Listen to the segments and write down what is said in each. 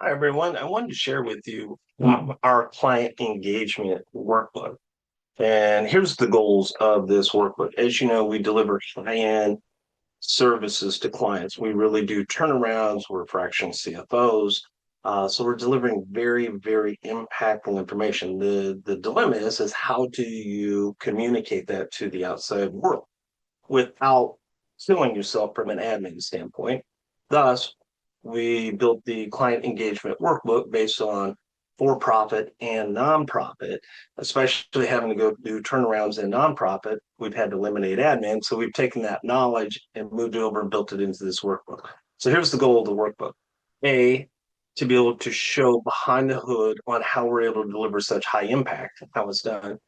Hi, everyone. I wanted to share with you our client engagement workbook. And here's the goals of this workbook. As you know, we deliver high-end services to clients. We really do turnarounds. We're fractional CFOs. So we're delivering very, very impactful information. The dilemma is how do you communicate that to the outside world without killing yourself from an admin standpoint? Thus, we built the client engagement workbook based on for-profit and nonprofit, especially having to go do turnarounds in nonprofit. We've had to eliminate admin. So we've taken that knowledge and moved it over and built it into this workbook. So here's the goal of the workbook. A, to be able to show behind the hood on how we're able to deliver such high impact, how it's done.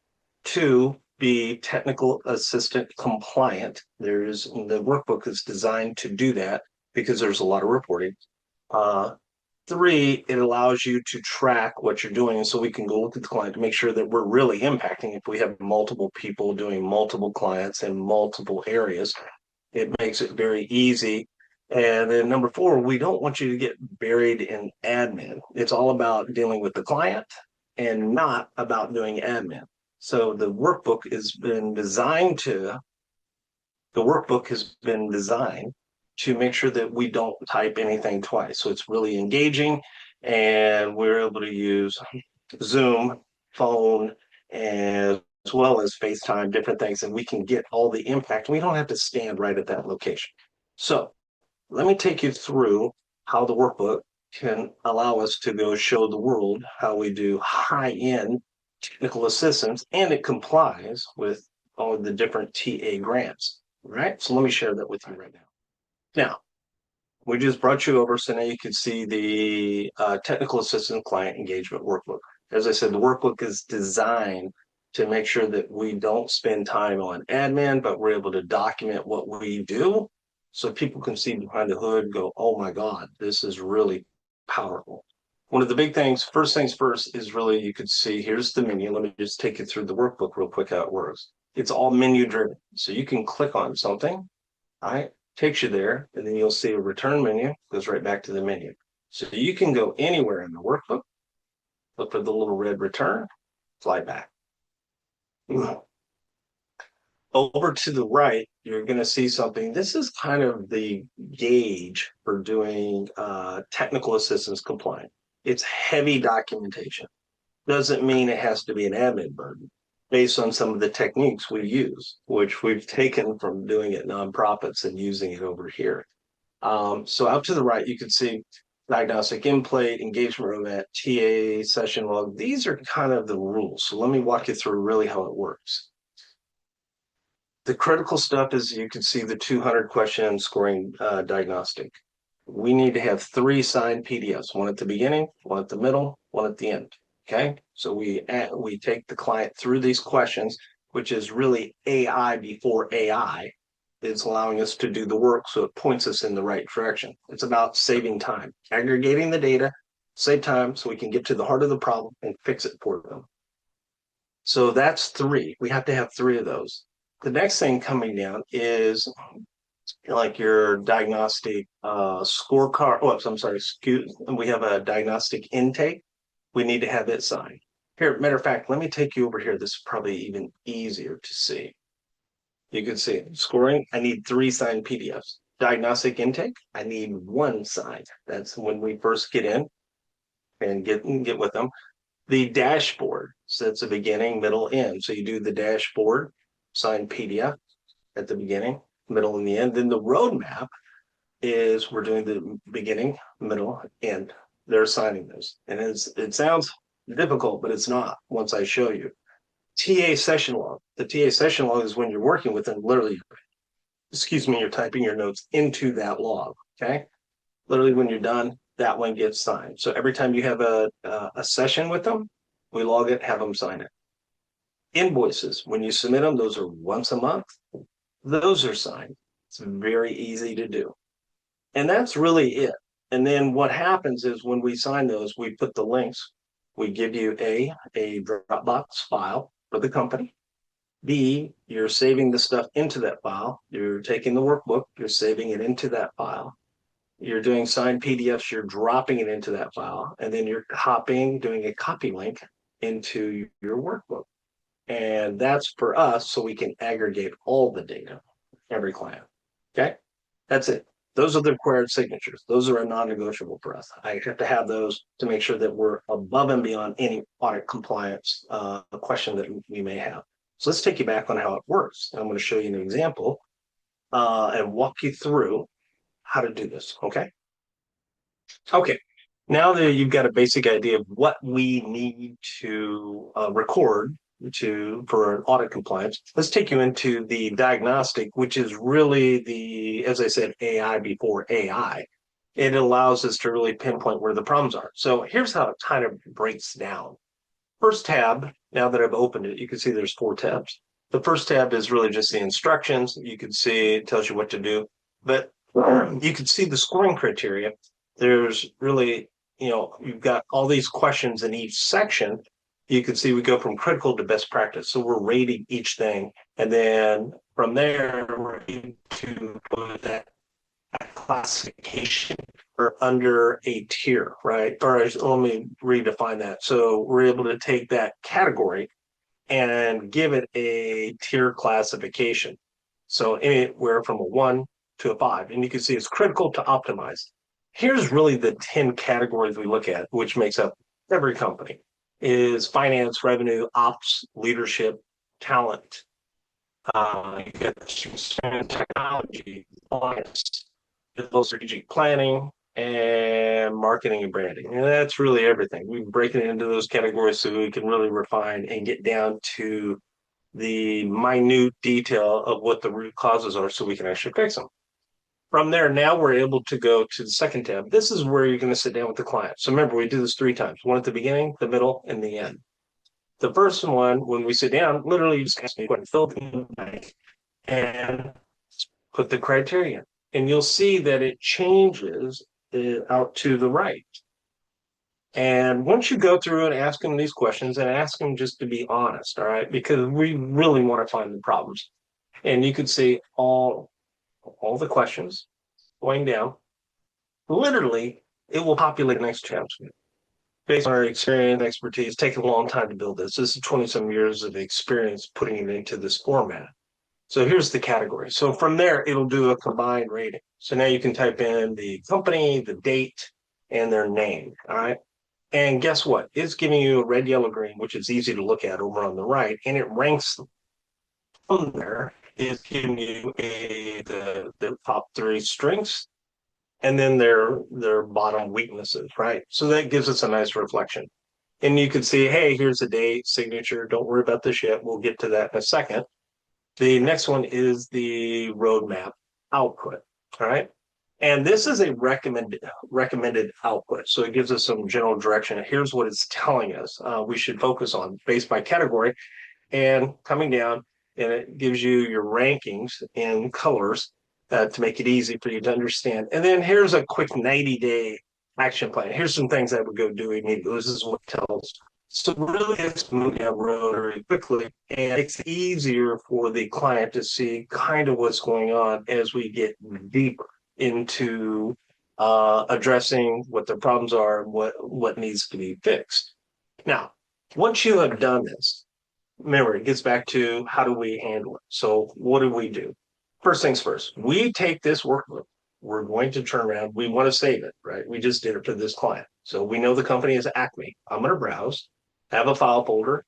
Two, be technical assistant compliant. The workbook is designed to do that because there's a lot of reporting. Uh, Three, it allows you to track what you're doing. And so we can go look at the client to make sure that we're really impacting. If we have multiple people doing multiple clients in multiple areas, it makes it very easy. And then number four, we don't want you to get buried in admin. It's all about dealing with the client and not about doing admin. So the workbook has been designed to make sure that we don't type anything twice. So it's really engaging, and we're able to use Zoom, phone, as well as FaceTime, different things, and we can get all the impact. We don't have to stand right at that location. So let me take you through how the workbook can allow us to go show the world how we do high-end technical assistance, and it complies with all of the different TA grants. Right? So let me share that with you right now. Now, we just brought you over, so now you can see the technical assistant client engagement workbook. As I said, the workbook is designed to make sure that we don't spend time on admin, but we're able to document what we do so people can see behind the hood and go, oh my God, this is really powerful. One of the big things first, is really you could see here's the menu. Let me just take you through the workbook real quick how it works. It's all menu driven. So you can click on something, all right, takes you there, and then you'll see a return menu, goes right back to the menu. So you can go anywhere in the workbook, look for the little red return, fly back. Over to the right, you're going to see something. This is kind of the gauge for doing technical assistance compliant. It's heavy documentation. Doesn't mean it has to be an admin burden based on some of the techniques we use, which we've taken from doing it nonprofits and using it over here. So out to the right, you can see diagnostic in-plate, engagement roadmap, TA, session log. These are kind of the rules. So let me walk you through really how it works. The critical stuff is you can see the 200 question scoring diagnostic. We need to have 3 signed PDFs, one at the beginning, one at the middle, one at the end. Okay, so we take the client through these questions, which is really AI before AI. It's allowing us to do the work, so it points us in the right direction. It's about saving time, aggregating the data, save time so we can get to the heart of the problem and fix it for them. So that's 3. We have to have 3 of those. The next thing coming down is like your diagnostic scorecard. Oh, I'm sorry, we have a diagnostic intake. We need to have it signed. Here, matter of fact, let me take you over here. This is probably even easier to see. You can see it. Scoring, I need 3 signed PDFs. Diagnostic intake, I need 1 signed. That's when we first get in and get with them. The dashboard sets a beginning, middle, end. So you do the dashboard, signed PDF at the beginning, middle, and the end. Then the roadmap is we're doing the beginning, middle, end. They're assigning those. And it sounds difficult, but it's not once I show you. TA session log. The TA session log is when you're working with them, literally, you're typing your notes into that log. Okay. Literally, when you're done, that one gets signed. So every time you have a session with them, we log it, have them sign it. Invoices, when you submit them, those are once a month. Those are signed. It's very easy to do. And that's really it. And then what happens is when we sign those, we put the links. We give you a Dropbox file for the company. B, you're saving the stuff into that file. You're taking the workbook, you're saving it into that file. You're doing signed PDFs, you're dropping it into that file, and then you're doing a copy link into your workbook. And that's for us so we can aggregate all the data, every client. Okay. That's it. Those are the required signatures. Those are a non-negotiable for us. I have to have those to make sure that we're above and beyond any audit compliance question that we may have. So let's take you back on how it works. I'm going to show you an example and walk you through how to do this. Okay. Okay. Now that you've got a basic idea of what we need to record for an audit compliance, let's take you into the diagnostic, which is really as I said, AI before AI. It allows us to really pinpoint where the problems are. So here's how it kind of breaks down. First tab, now that I've opened it, you can see there's 4 tabs. The first tab is really just the instructions. You can see it tells you what to do, but you can see the scoring criteria. There's really, you've got all these questions in each section. You can see we go from critical to best practice. So we're rating each thing. And then from there, we're into that classification or under a tier, right? Or let me redefine that. So we're able to take that category and give it a tier classification. So anywhere from a 1 to a 5. And you can see it's critical to optimize. Here's really the 10 categories we look at, which makes up every company, is finance, revenue, ops, leadership, talent, you get technology, compliance, strategic planning, and marketing and branding. And that's really everything. We've broken it into those categories so we can really refine and get down to the minute detail of what the root causes are so we can actually fix them. From there, now we're able to go to the second tab. This is where you're going to sit down with the client. So remember, we do this 3 times, one at the beginning, the middle, and the end. The first one, when we sit down, literally you just ask me what fill in the blank and put the criteria. And you'll see that it changes out to the right. And once you go through and ask them these questions and ask them just to be honest, all right, because we really want to find the problems. And you can see all the questions going down. Literally, it will populate the next chapter. Based on our experience, expertise, taken a long time to build this. This is 27 years of experience putting it into this format. So here's the category. So from there, it'll do a combined rating. So now you can type in the company, the date, and their name. All right. And guess what? It's giving you a red, yellow, green, which is easy to look at over on the right, and it ranks them. From there is giving you the top 3 strengths and then their bottom weaknesses, right? So that gives us a nice reflection. And you can see, hey, here's the date, signature. Don't worry about this yet. We'll get to that in a second. The next one is the roadmap output. All right. And this is a recommended output. So it gives us some general direction. Here's what it's telling us we should focus on based by category and coming down. And it gives you your rankings in colors to make it easy for you to understand. And then here's a quick 90-day action plan. Here's some things I would go do immediately. This is what it tells. So really it's moving down the road very quickly, and it's easier for the client to see kind of what's going on as we get deeper into addressing what the problems are and what needs to be fixed. Now, once you have done this, remember, it gets back to how do we handle it? So what do we do? First things first, we take this workbook. We're going to turn around. We want to save it, right? We just did it for this client. So we know the company is Acme. I'm going to browse, have a file folder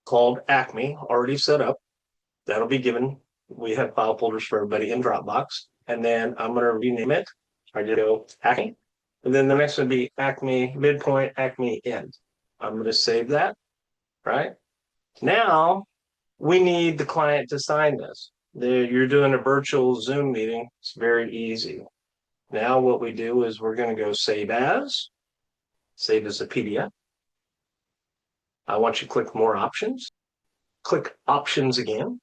called Acme already set up. That'll be given. We have file folders for everybody in Dropbox. And then I'm going to rename it. I did go Acme. And then the next one would be Acme midpoint, Acme end. I'm going to save that, right? Now we need the client to sign this. You're doing a virtual Zoom meeting. It's very easy. Now what we do is we're going to go save as a PDF. I want you to click more options. Click options again,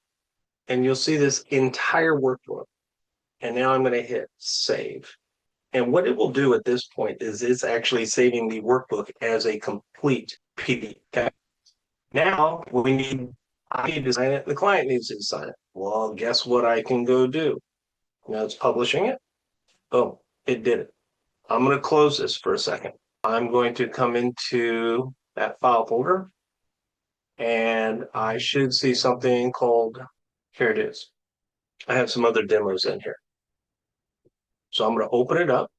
and you'll see this entire workbook. And now I'm going to hit save. And what it will do at this point is it's actually saving the workbook as a complete PDF. Okay? Now I need to sign it. The client needs to sign it. Well, guess what I can go do? Now it's publishing it. Boom, it did it. I'm going to close this for a second. I'm going to come into that file folder and I should see something called, here it is. I have some other demos in here. So I'm going to open it up.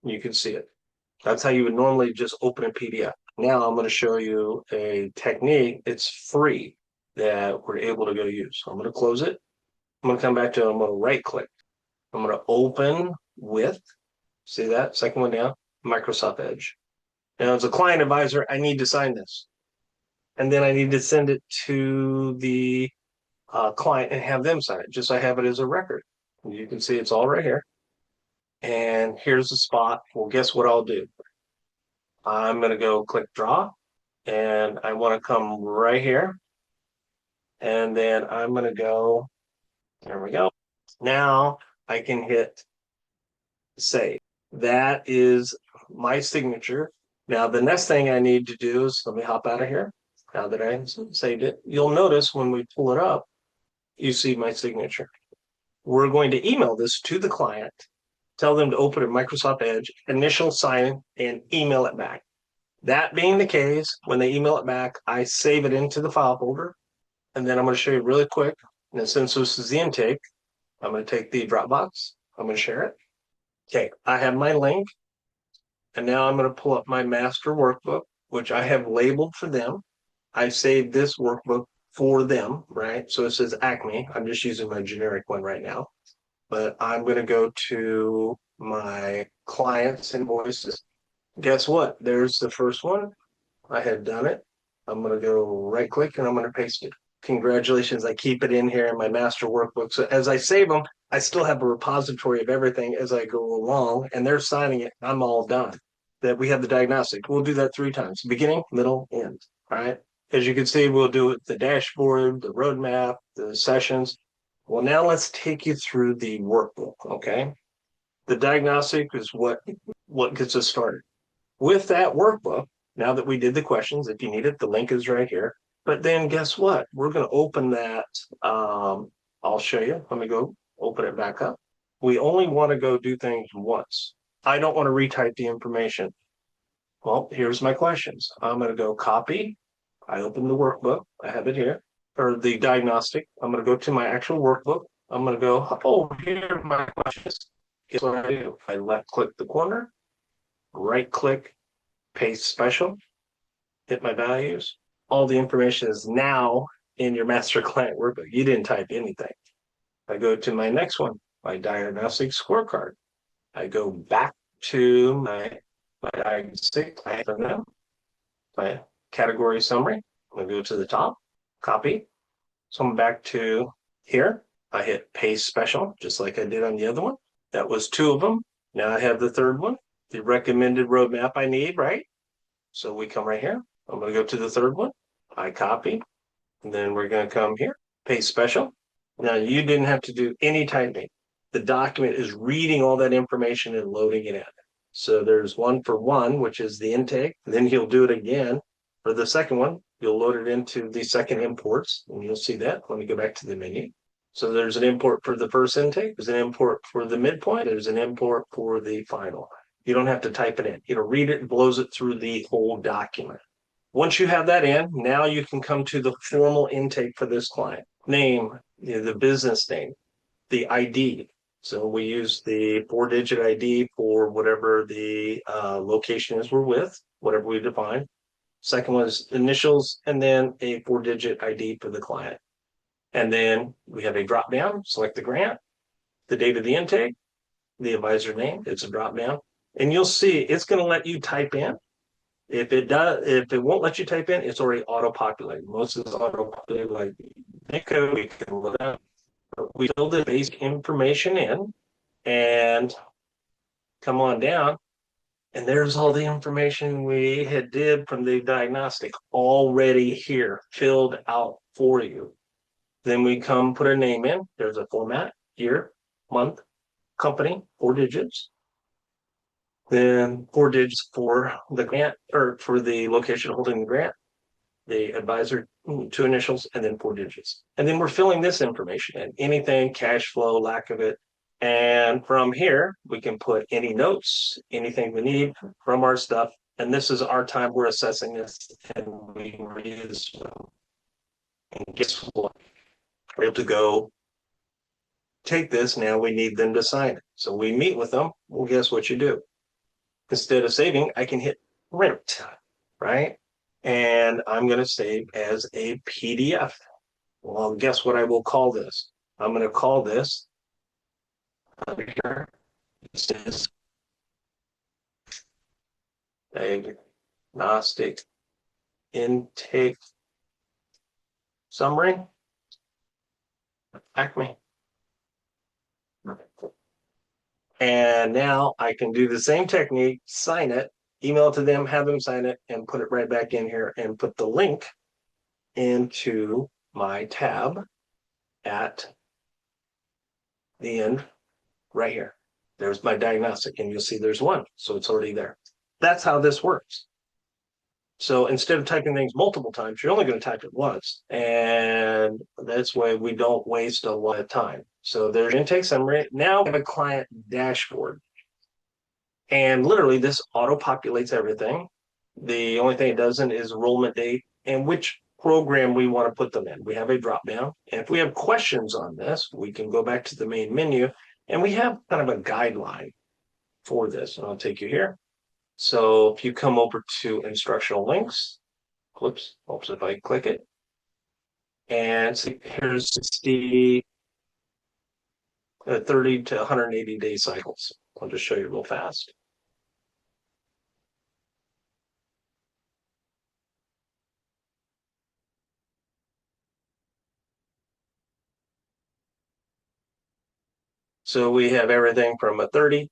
You can see it. That's how you would normally just open a PDF. Now I'm going to show you a technique. It's free that we're able to go use. So I'm going to close it. I'm going to come back to it. I'm going to right click. I'm going to open with, see that second one down, Microsoft Edge. Now as a client advisor, I need to sign this. And then I need to send it to the client and have them sign it, just so I have it as a record. You can see it's all right here. And here's the spot. Well, guess what I'll do? I'm going to go click draw and I want to come right here. And then I'm going to go, there we go. Now I can hit save. That is my signature. Now the next thing I need to do is, let me hop out of here. Now that I saved it, you'll notice when we pull it up, you see my signature. We're going to email this to the client, tell them to open it Microsoft Edge, initial sign, and email it back. That being the case, when they email it back, I save it into the file folder. And then I'm going to show you really quick. And since this is the intake, I'm going to take the Dropbox. I'm going to share it. Okay, I have my link. And now I'm going to pull up my master workbook, which I have labeled for them. I saved this workbook for them, right? So it says Acme. I'm just using my generic one right now. But I'm going to go to my clients invoices. Guess what? There's the first one. I had done it. I'm going to go right click and I'm going to paste it. Congratulations. I keep it in here in my master workbook. So as I save them, I still have a repository of everything as I go along and they're signing it. I'm all done. That we have the diagnostic. We'll do that 3 times, beginning, middle, end. All right. As you can see, we'll do it the dashboard, the roadmap, the sessions. Well, now let's take you through the workbook. Okay. The diagnostic is what gets us started. With that workbook, now that we did the questions, if you need it, the link is right here. But then guess what? We're going to open that. I'll show you. Let me go open it back up. We only want to go do things once. I don't want to retype the information. Well, here's my questions. I'm going to go copy. I open the workbook. I have it here, or the diagnostic. I'm going to go to my actual workbook. I'm going to go, oh, here are my questions. Guess what I do? I left click the corner, right click, paste special, hit my values. All the information is now in your master client workbook. You didn't type anything. I go to my next one, my diagnostic scorecard. I go back to my diagnostic, I have them, my category summary. I'm going to go to the top, copy. So I'm back to here. I hit paste special, just like I did on the other one. That was 2 of them. Now I have the third one, the recommended roadmap I need, right? So we come right here. I'm going to go to the third one. I copy. And then we're going to come here, paste special. Now you didn't have to do any typing. The document is reading all that information and loading it in. So there's 1 for 1, which is the intake. And then he'll do it again for the second one. You'll load it into the second imports, and you'll see that. Let me go back to the menu. So there's an import for the first intake. There's an import for the midpoint. There's an import for the final. You don't have to type it in. It'll read it and blows it through the whole document. Once you have that in, now you can come to the formal intake for this client. Name, the business name, the ID. So we use the 4-digit ID for whatever the location is we're with, whatever we define. Second one is initials, and then a 4-digit ID for the client. And then we have a drop down, select the grant, the date of the intake, the advisor name, it's a drop down. And you'll see it's going to let you type in. If it won't let you type in, it's already auto-populated. Most of it's auto-populated like Nico, we can look at. We fill the basic information in and come on down. And there's all the information we had did from the diagnostic already here, filled out for you. Then we come put a name in. There's a format, year, month, company, 4 digits. Then 4 digits for the grant or for the location holding the grant, the advisor, 2 initials, and then 4 digits. And then we're filling this information in. Anything, cash flow, lack of it, And from here, we can put any notes, anything we need from our stuff. And this is our time we're assessing this, and we reuse them. And guess what? We're able to go take this. Now we need them to sign it. So we meet with them. Well, guess what you do? Instead of saving, I can hit print, right? And I'm going to save as a PDF. Well, guess what I will call this? I'm going to call this over here. This is diagnostic intake summary. Acme. And now I can do the same technique, sign it, email it to them, have them sign it, and put it right back in here and put the link into my tab at the end right here. There's my diagnostic, and you'll see there's one. So it's already there. That's how this works. So instead of typing things multiple times, you're only going to type it once. And that's why we don't waste a lot of time. So there's intake summary. Now we have a client dashboard. And literally this auto-populates everything. The only thing it doesn't is enrollment date and which program we want to put them in. We have a drop down. And if we have questions on this, we can go back to the main menu and we have kind of a guideline for this. And I'll take you here. So if you come over to instructional links, whoops, oops, if I click it, and see, here's the 30 to 180 day cycles. I'll just show you real fast. So we have everything from a 30.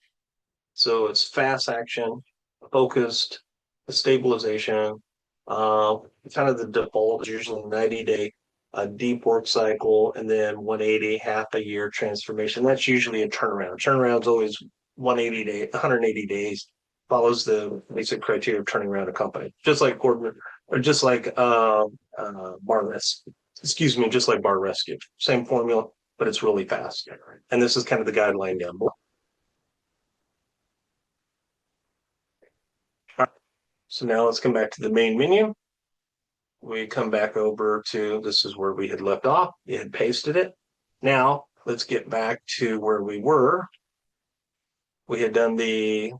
So it's fast action, focused, stabilization. Kind of the default is usually 90-day, a deep work cycle, and then 180, half a year transformation. That's usually a turnaround. Turnaround's always 180 days, follows the basic criteria of turning around a company, just like Gordon, or just like bar rescue. Excuse me, just like bar rescue. Same formula, but it's really fast. And this is kind of the guideline down below. So now let's come back to the main menu. We come back over to, this is where we had left off. You had pasted it. Now let's get back to where we were. We had done we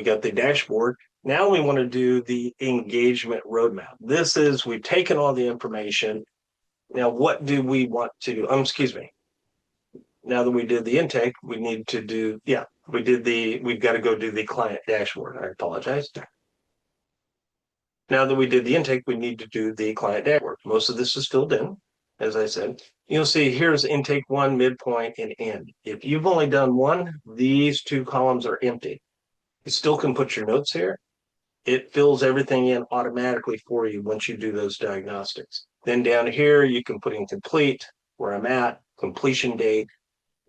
got the dashboard. Now we want to do the engagement roadmap. This is, we've taken all the information. Now, what do we want to, excuse me. Now that we did the intake, we need to do, we've got to go do the client dashboard. I apologize. Now that we did the intake, we need to do the client dashboard. Most of this is filled in, as I said. You'll see here's intake one, midpoint, and end. If you've only done one, these two columns are empty. You still can put your notes here. It fills everything in automatically for you once you do those diagnostics. Then down here, you can put in complete, where I'm at, completion date.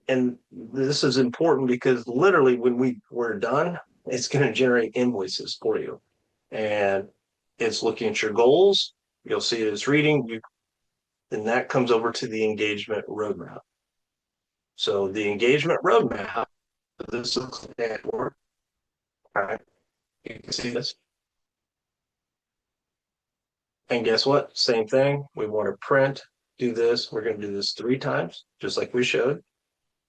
And this is important because literally when we're done, it's going to generate invoices for you. And it's looking at your goals. You'll see it as reading. And that comes over to the engagement roadmap. So the engagement roadmap, this looks like that work. All right. You can see this. And guess what? Same thing. We want to print, do this. We're going to do this 3 times, just like we showed.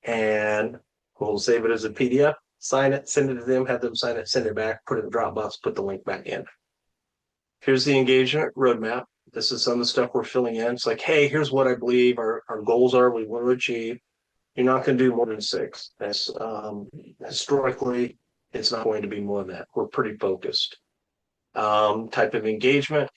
And we'll save it as a PDF, sign it, send it to them, have them sign it, send it back, put it in Dropbox, put the link back in. Here's the engagement roadmap. This is some of the stuff we're filling in. It's like, hey, here's what I believe our goals are, we want to achieve. You're not going to do more than 6. That's historically, it's not going to be more than that. We're pretty focused. Type of engagement,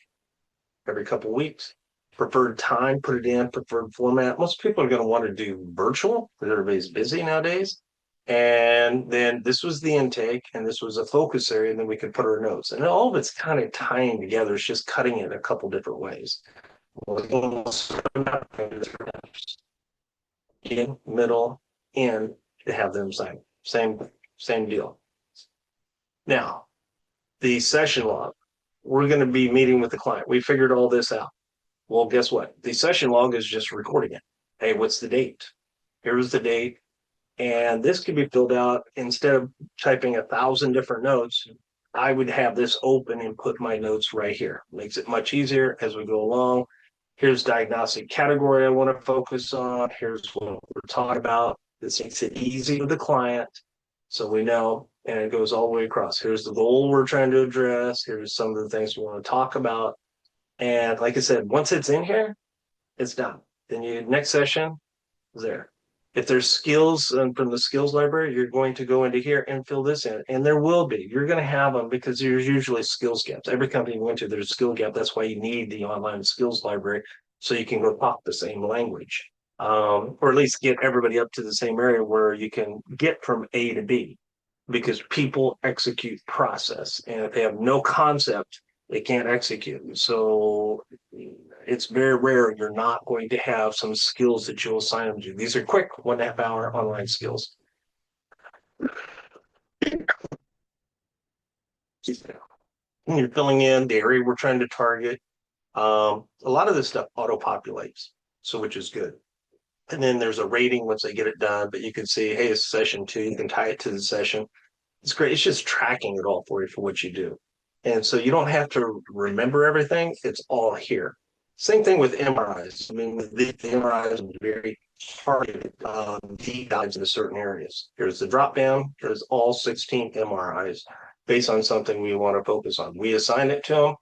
every couple of weeks. Preferred time, put it in, preferred format. Most people are going to want to do virtual because everybody's busy nowadays. And then this was the intake, and this was a focus area, and then we could put our notes. And all of it's kind of tying together. It's just cutting it a couple different ways. In, middle, in to have them sign. Same deal. Now, the session log. We're going to be meeting with the client. We figured all this out. Well, guess what? The session log is just recording it. Hey, what's the date? Here's the date. And this can be filled out instead of typing 1,000 different notes. I would have this open and put my notes right here. Makes it much easier as we go along. Here's diagnostic category I want to focus on. Here's what we're talking about. This makes it easy for the client. So we know, and it goes all the way across. Here's the goal we're trying to address. Here's some of the things we want to talk about. And like I said, once it's in here, it's done. Then you next session is there. If there's skills from the skills library, you're going to go into here and fill this in. And there will be. You're going to have them because there's usually skills gaps. Every company you went to, there's a skill gap. That's why you need the online skills library so you can go talk the same language. Or at least get everybody up to the same area where you can get from A to B because people execute process. And if they have no concept, they can't execute. So it's very rare you're not going to have some skills that you'll assign them to. These are quick 1.5 hour online skills. You're filling in the area we're trying to target. A lot of this stuff auto populates, so which is good. And then there's a rating once they get it done, but you can see, hey, it's session 2. You can tie it to the session. It's great. It's just tracking it all for you for what you do. And so you don't have to remember everything. It's all here. Same thing with MRIs. I mean, the MRIs are very targeted deep dives into certain areas. Here's the drop down. Here's all 16 MRIs based on something we want to focus on. We assign it to them,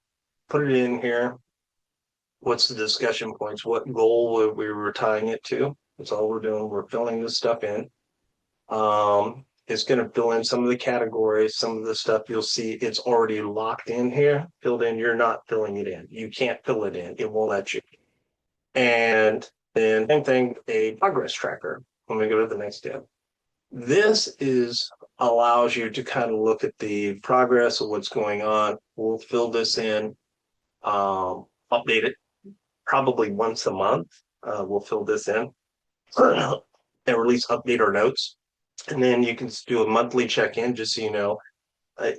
put it in here. What's the discussion points? What goal we were tying it to? That's all we're doing. We're filling this stuff in. It's going to fill in some of the categories, some of the stuff you'll see it's already locked in here, filled in. You're not filling it in. You can't fill it in. It won't let you. And then same thing, a progress tracker. When we go to the next step, this is allows you to kind of look at the progress of what's going on. We'll fill this in, update it probably once a month. We'll fill this in and release update our notes. And then you can do a monthly check-in, just so you know.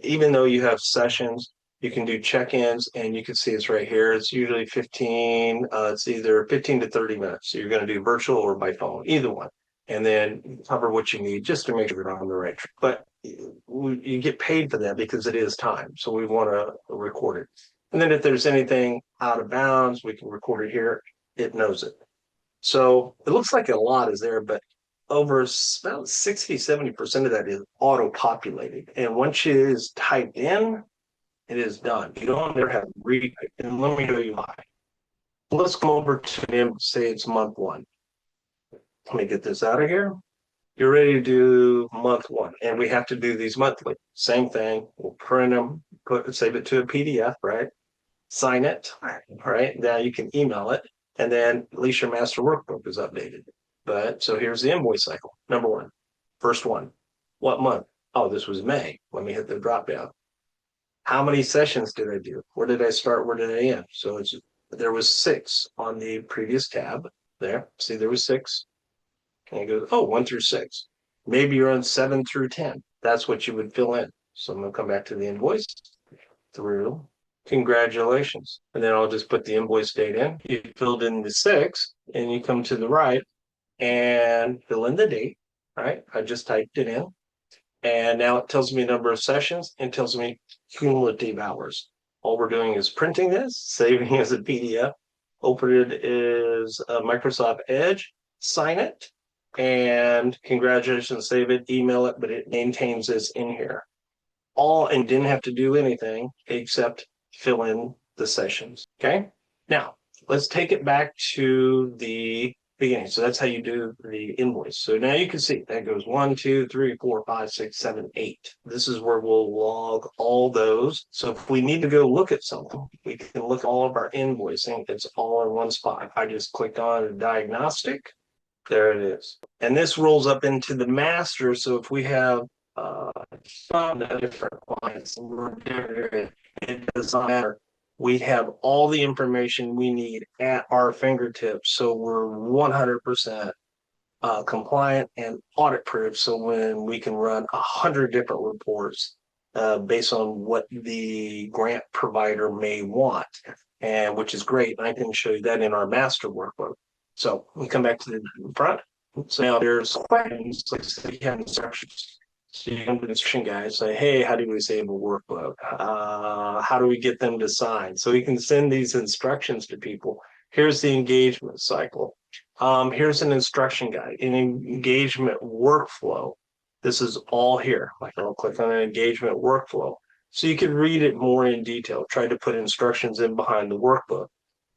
Even though you have sessions, you can do check-ins, and you can see it's right here. It's usually 15. It's either 15 to 30 minutes. So you're going to do virtual or by phone, either one. And then cover what you need just to make sure you're on the right track. But you get paid for that because it is time. So we want to record it. And then if there's anything out of bounds, we can record it here. It knows it. So it looks like a lot is there, but over about 60-70% of that is auto-populated. And once it is typed in, it is done. You don't ever have to read it. And let me show you why. Let's come over to him, say it's month 1. Let me get this out of here. You're ready to do month 1. And we have to do these monthly. Same thing. We'll print them, save it to a PDF, right? Sign it. All right. Now you can email it. And then at least your master workbook is updated. But so here's the invoice cycle. Number 1, first one. What month? Oh, this was May. Let me hit the drop down. How many sessions did I do? Where did I start? Where did I end? So there was 6 on the previous tab there. See, there was 6. And it goes, 1 through 6. Maybe you're on 7 through 10. That's what you would fill in. So I'm going to come back to the invoice through. Congratulations. And then I'll just put the invoice date in. You filled in the 6 and you come to the right and fill in the date, right? I just typed it in. And now it tells me number of sessions and tells me cumulative hours. All we're doing is printing this, saving it as a PDF, open it as a Microsoft Edge, sign it, and congratulations, save it, email it, but it maintains this in here. And didn't have to do anything except fill in the sessions. Okay. Now let's take it back to the beginning. So that's how you do the invoice. So now you can see that goes 1, 2, 3, 4, 5, 6, 7, 8. This is where we'll log all those. So if we need to go look at something, we can look at all of our invoicing. It's all in one spot. I just clicked on diagnostic. There it is. And this rolls up into the master. So if we have some different clients, it does not matter. We have all the information we need at our fingertips. So we're 100% compliant and audit proof. So when we can run 100 different reports based on what the grant provider may want, and which is great. I can show you that in our master workbook. So we come back to the front. So now there's questions, like I said, you have instructions. So you come to the instruction guy, say, hey, how do we disable workload? How do we get them to sign? So we can send these instructions to people. Here's the engagement cycle. Here's an instruction guide, an engagement workflow. This is all here. Like I'll click on an engagement workflow. So you can read it more in detail. Try to put instructions in behind the workbook.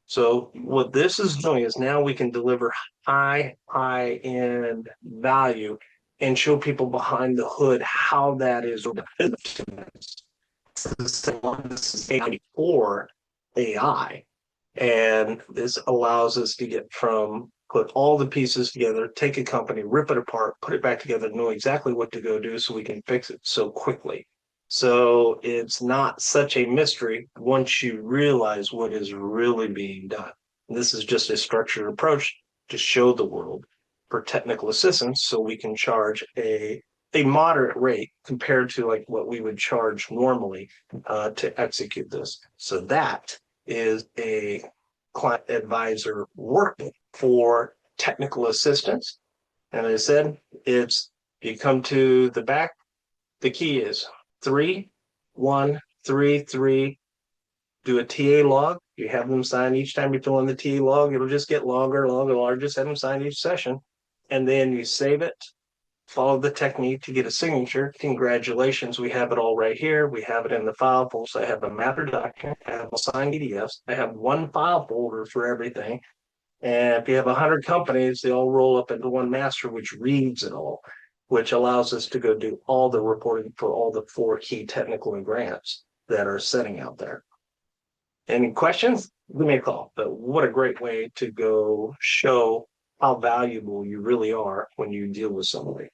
So what this is doing is now we can deliver high end value and show people behind the hood how that is. This is AI AI. And this allows us to get from put all the pieces together, take a company, rip it apart, put it back together, know exactly what to go do so we can fix it so quickly. So it's not such a mystery once you realize what is really being done. And this is just a structured approach to show the world for technical assistance so we can charge a moderate rate compared to like what we would charge normally to execute this. So that is a client advisor workbook for technical assistance. And I said, it's you come to the back, the key is 3133. Do a TA log. You have them sign each time you fill in the TA log. It'll just get longer, longer, longer. Just have them sign each session. And then you save it, follow the technique to get a signature. Congratulations, we have it all right here. We have it in the file folder. So I have a master document, I have signed PDFs, I have one file folder for everything. And if you have 100 companies, they all roll up into one master, which reads it all, which allows us to go do all the reporting for all the 4 key technical and grants that are sitting out there. Any questions? Give me a call. But what a great way to go show how valuable you really are when you deal with somebody.